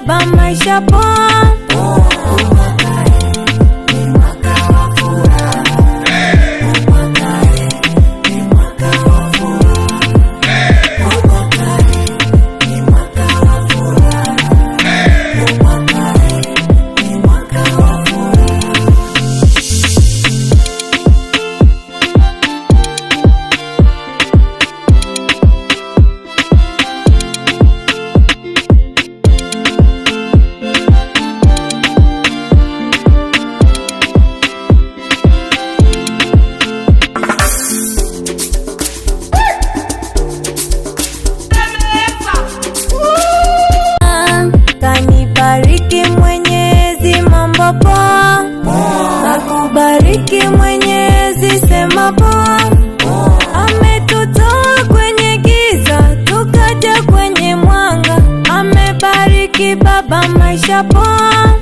baba maisha poa. Kanibariki Mwenyezi, mambo poa. Kakubariki Mwenyezi, sema poa. Ametutoa kwenye giza tukaja kwenye mwanga, amebariki baba maisha poa.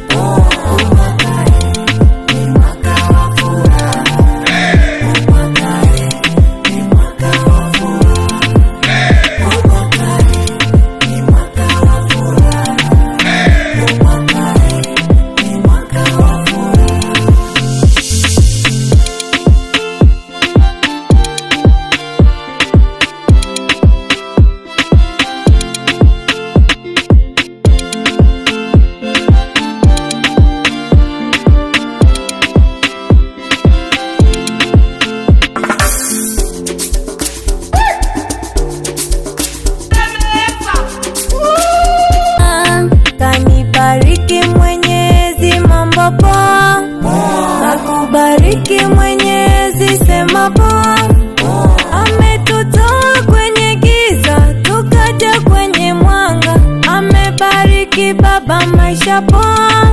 Kanibariki Mwenyezi, mambo poa. Kakubariki Mwenyezi, sema poa. Ametutoa kwenye giza tukaja kwenye mwanga, amebariki baba maisha poa.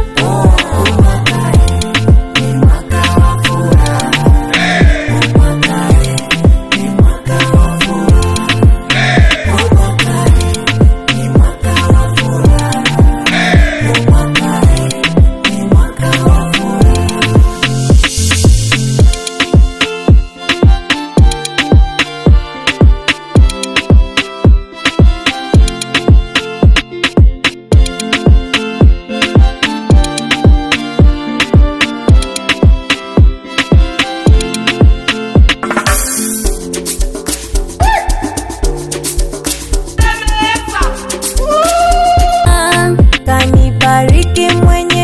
Kanibariki Mwenyezi